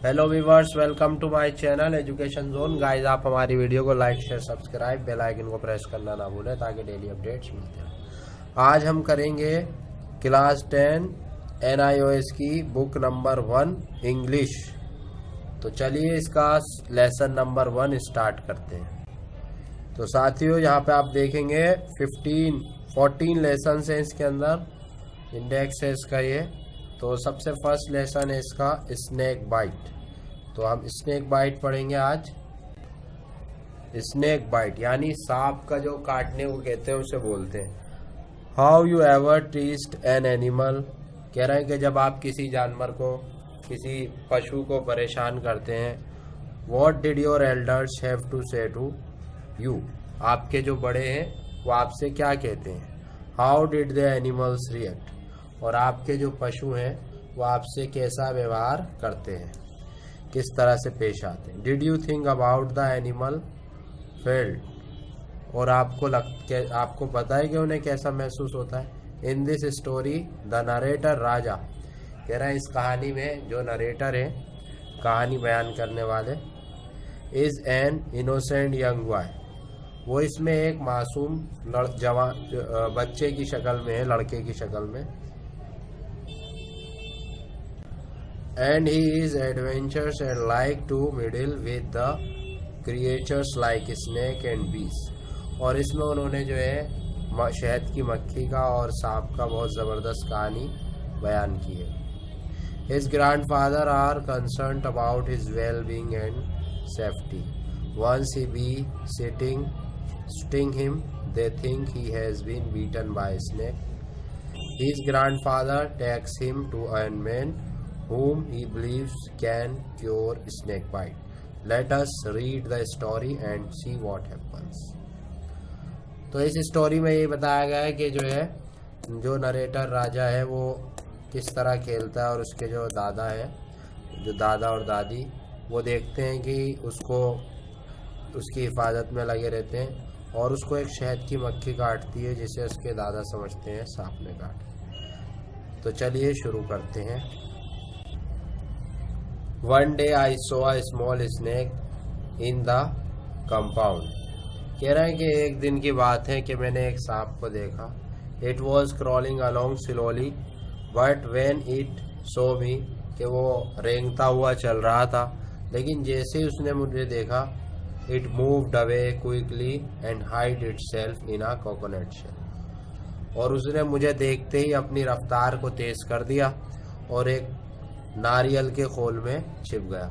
Hello viewers, welcome to my channel education zone. Guys, आप हमारी video को like share subscribe bell icon को press करना ना भूलें ताकि डेली अपडेट्स मिलते रहें। आज हम करेंगे क्लास 10 NIOS की बुक नंबर 1 इंग्लिश। तो चलिए इसका लेसन नंबर 1 स्टार्ट करते हैं। तो साथियों, यहाँ पे आप देखेंगे 14 लेसन है इसके अंदर। इंडेक्स है इसका ये। तो सबसे फर्स्ट लेसन है इसका स्नेक बाइट। तो हम स्नेक बाइट पढ़ेंगे आज। स्नेक बाइट यानी सांप का जो काटने को कहते हैं उसे बोलते हैं। How you ever teased an animal. कह रहे हैं कि जब आप किसी जानवर को, किसी पशु को परेशान करते हैं। What did your elders have to say to you. आपके जो बड़े हैं वो आपसे क्या कहते हैं। How did the animals react. और आपके जो पशु हैं वो आपसे कैसा व्यवहार करते हैं, किस तरह से पेश आते हैं। Did you think about the animal felt. और आपको पता है कि उन्हें कैसा महसूस होता है। In this story the narrator Raja. कह रहा है इस कहानी में जो नरेटर है, कहानी बयान करने वाले, is an innocent young boy. वो इसमें एक मासूम बच्चे की शक्ल में है, लड़के की शक्ल में। And he is adventurous and like to meddle with the creatures like snake and bees। और इसमें उन्होंने जो है शहद की मक्खी का और सांप का बहुत ज़बरदस्त कहानी बयान की है। His grandfather are concerned about his well-being and safety। Once he be sting him, they think he has been beaten by a snake। His grandfather takes him to a man whom he believes can cure snake bite। Let us read the story and see what happens। तो इस story में ये बताया गया है कि जो है, जो नरेटर राजा है वो किस तरह खेलता है और उसके जो दादा है, जो दादा और दादी, वो देखते हैं कि उसकी हिफाजत में लगे रहते हैं और उसको एक शहद की मक्खी काटती है जिसे उसके दादा समझते हैं सांप ने काटा। तो चलिए शुरू करते हैं। One day I saw a small snake in the compound। कह रहे हैं कि एक दिन की बात है कि मैंने एक सांप को देखा। It was crawling along slowly, but when it saw me, कि वो रेंगता हुआ चल रहा था, लेकिन जैसे ही उसने मुझे देखा, it moved away quickly and hid itself in a coconut shell। और उसने मुझे देखते ही अपनी रफ्तार को तेज कर दिया और एक नारियल के खोल में छिप गया।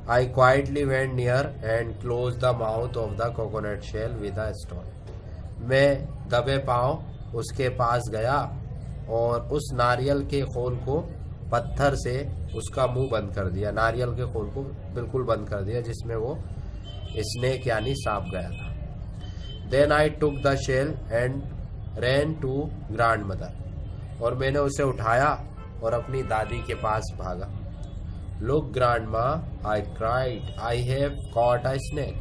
I quietly went near and closed the mouth of the coconut shell with a stone। मैं दबे पांव उसके पास गया और उस नारियल के खोल को पत्थर से उसका मुंह बंद कर दिया। नारियल के खोल को बिल्कुल बंद कर दिया जिसमें वो स्नेक यानी सांप गया था। Then I took the shell and ran to grandmother। और मैंने उसे उठाया और अपनी दादी के पास भागा। Look grandma, I cried, I have caught a snake।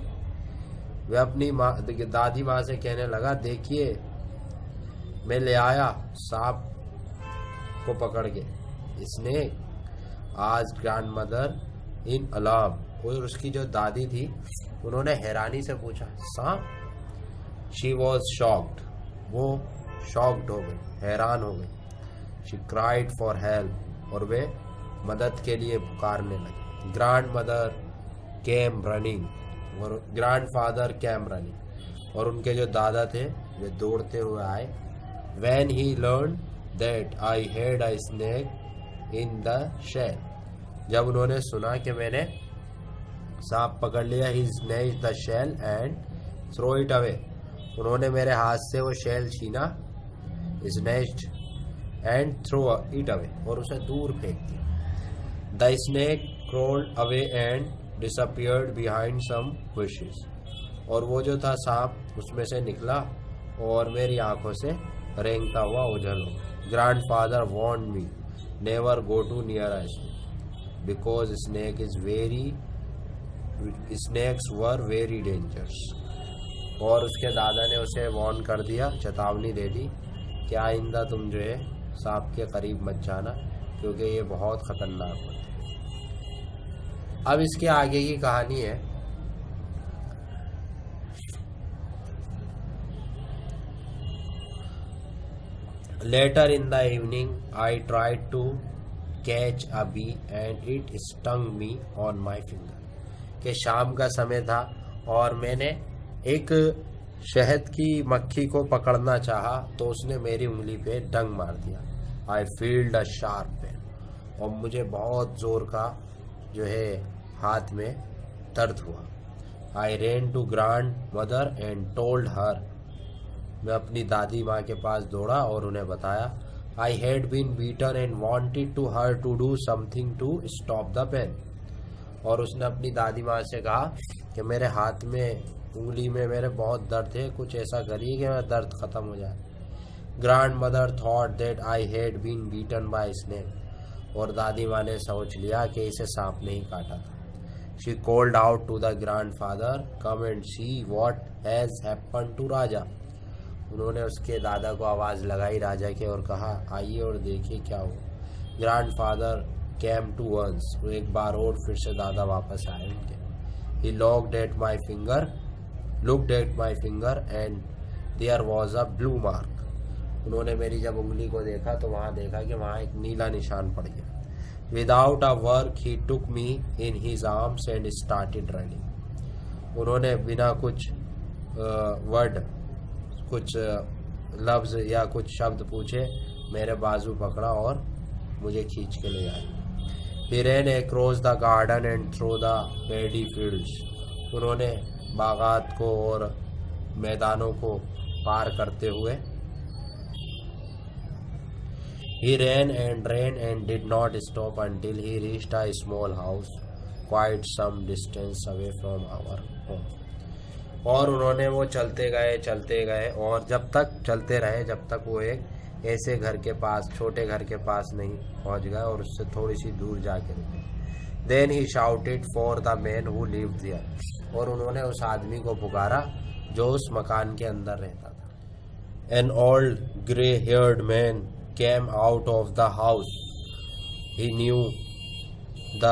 वह अपनी दादी माँ से कहने लगा, देखिए मैं ले आया सांप को पकड़ के। स्नेक। आज ग्रैंडमदर इन अलार्म। और उसकी जो दादी थी उन्होंने हैरानी से पूछा, सांप। She was shocked. वो शॉक्ड हो गई, हैरान हो गई। She cried for help। और वे मदद के लिए पुकारने लगे। Grandmother came running और grandfather came running। और उनके जो दादा थे वे दौड़ते हुए आए। When he learned that I had a snake in the shell। जब उन्होंने सुना कि मैंने सांप पकड़ लिया, he snatched the shell and threw it away। उन्होंने मेरे हाथ से वो शेल छीना, snatched and throw it away, और उसे दूर फेंक दिया। The snake crawled away and disappeared behind some bushes। और वो जो था सांप उसमें से निकला और मेरी आंखों से रेंगता हुआ ओझल हो। Grandfather warned me never go too near a snake because snakes were very dangerous। और उसके दादा ने उसे वार्न कर दिया, चेतावनी दे दी कि आइंदा तुम जो है सांप के करीब मत जाना क्योंकि ये बहुत ख़तरनाक होते हैं। अब इसके आगे की कहानी है। Later in the evening I tried to catch a bee and it stung me on my finger. कि शाम का समय था और मैंने एक शहद की मक्खी को पकड़ना चाहा तो उसने मेरी उंगली पे डंग मार दिया। आई फील्ड अ शार्प पेन, और मुझे बहुत जोर का जो है हाथ में दर्द हुआ। I ran to grandmother and told her, मैं अपनी दादी माँ के पास दौड़ा और उन्हें बताया। I had been bitten and wanted to her to do something to stop the pain, और उसने अपनी दादी माँ से कहा कि मेरे हाथ में उंगली में मेरे बहुत दर्द है, कुछ ऐसा करिए कि मेरा दर्द खत्म हो जाए। Grandmother thought that I had been bitten by snake, और दादी माँ ने सोच लिया कि इसे सांप ने ही काटा था। She called out to the grandfather, come and see what has happened to Raja. उन्होंने उसके दादा को आवाज़ लगाई राजा के और कहा आइए और देखिए क्या हुआ। Grandfather came to once, वो एक बार और फिर से दादा वापस आए उनके। He looked at my finger and there was a blue mark. उन्होंने मेरी जब उंगली को देखा तो वहाँ देखा कि वहाँ एक नीला निशान पड़ गया। Without a work he took me in his arms and started running. उन्होंने बिना कुछ कुछ लफ्ज़ या कुछ शब्द पूछे मेरे बाजू पकड़ा और मुझे खींच के ले आए। He ran across the garden and through the paddy fields. उन्होंने बागात को और मैदानों को पार करते हुए He ran and did not stop until he reached a small house quite some distance away from our home. और उन्होंने वो चलते गए और जब तक चलते रहे जब तक वो एक ऐसे घर के पास, छोटे घर के पास नहीं पहुंच गए और उससे थोड़ी सी दूर जाके रुके। Then he shouted for the man who lived there, और उन्होंने उस आदमी को पुकारा जो उस मकान के अंदर रहता था। An old grey haired man came out of the house, he knew the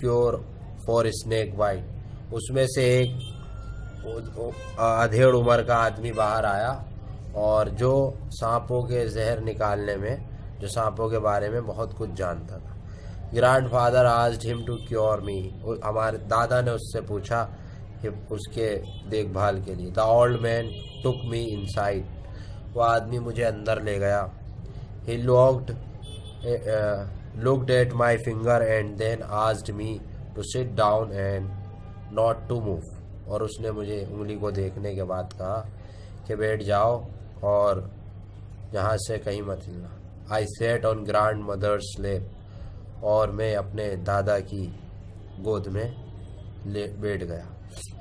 cure for snake bite. उसमें से एक अधेड़ उम्र का आदमी बाहर आया और जो सांपों के जहर निकालने में, जो सांपों के बारे में बहुत कुछ जानता था। Grandfather asked him to cure me, हमारे दादा ने उससे पूछा उसके देखभाल के लिए। The old man took me inside, वो आदमी मुझे अंदर ले गया। He looked at my finger and then asked me to sit down and not to move, और उसने मुझे उंगली को देखने के बाद कहा कि बैठ जाओ और यहाँ से कहीं मत हिलना। आई सेट ऑन ग्रैंड मदर्स लेप, और मैं अपने दादा की गोद में बैठ गया।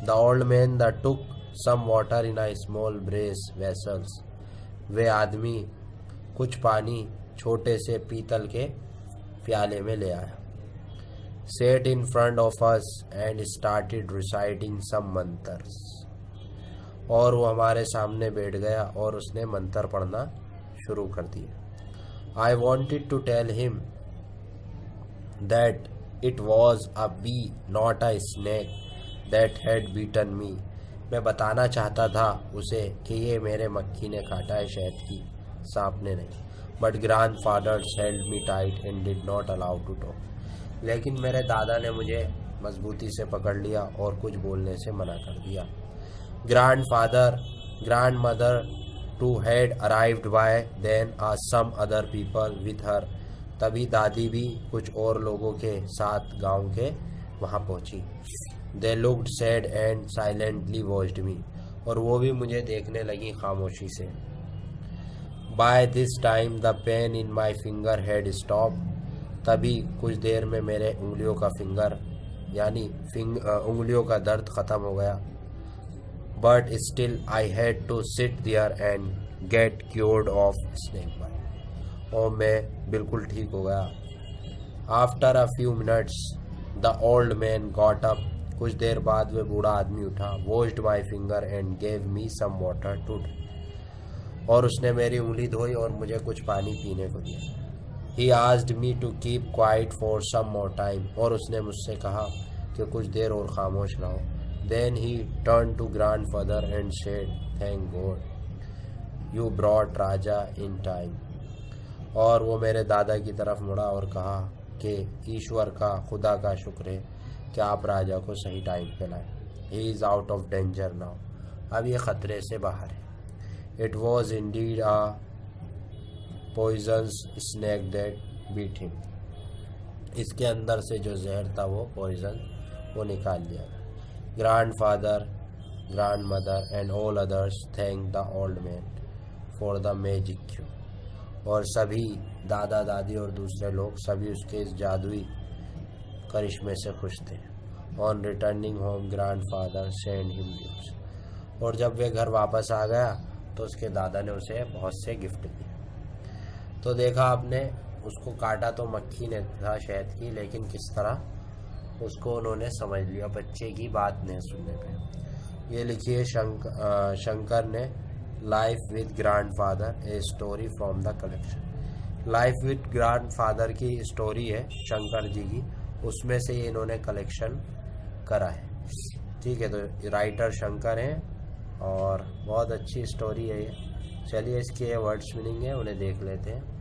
The old man the took some water in a small brass vessels, वे आदमी कुछ पानी छोटे से पीतल के प्याले में ले आया। Set in front of us and started reciting some mantras, और वो हमारे सामने बैठ गया और उसने मंत्र पढ़ना शुरू कर दिया। I wanted to tell him that it was a bee not a snake that had beaten me, मैं बताना चाहता था उसे कि ये मेरे मक्खी ने काटा है, शहद की, सांप ने नहीं। But grandfather held me tight and did not allow to talk, लेकिन मेरे दादा ने मुझे मजबूती से पकड़ लिया और कुछ बोलने से मना कर दिया। Grandmother too had arrived by then are some other people with her, तभी दादी भी कुछ और लोगों के साथ गांव के वहाँ पहुँची। They looked sad and silently watched me, और वो भी मुझे देखने लगी खामोशी से। By this time the pain in my finger had stop, तभी कुछ देर में मेरे उंगलियों का उंगलियों का दर्द ख़त्म हो गया। But still I had to sit there and get cured of snake bite, और मैं बिल्कुल ठीक हो गया। After a few minutes the old man got up, कुछ देर बाद वह बूढ़ा आदमी उठा। Washed my finger and gave me some water too, और उसने मेरी उंगली धोई और मुझे कुछ पानी पीने को दिया। He asked me to keep quiet for some more time, और उसने मुझसे कहा कि कुछ देर और खामोश रहो। Then he turn to grandfather and said, thank God you brought Raja in time. और वो मेरे दादा की तरफ मुड़ा और कहा कि ईश्वर का, खुदा का शुक्र है कि आप राजा को सही टाइम पे लाए। He is out of danger now, अब ये ख़तरे से बाहर है। It was indeed a poisonous snake that bit him. इसके अंदर से जो जहर था वो पॉइजन वो निकाल लिया। Grandfather, grandmother and all others thank the old man for the magic Q. और सभी दादा दादी और दूसरे लोग सभी उसके इस जादुई करिश्मे से खुश थे। On returning home grandfather send him gifts. और जब वे घर वापस आ गया तो उसके दादा ने उसे बहुत से गिफ्ट दिए। तो देखा आपने, उसको काटा तो मक्खी ने था शहद की, लेकिन किस तरह उसको उन्होंने समझ लिया बच्चे की बात नहीं सुनने पे। ये लिखिए शंकर ने life with grandfather, a story from the collection. Life with grandfather की स्टोरी है शंकर जी की, उसमें से इन्होंने कलेक्शन करा है। ठीक है, तो राइटर शंकर हैं और बहुत अच्छी स्टोरी है ये। चलिए इसके वर्ड्स मीनिंग है, उन्हें देख लेते हैं।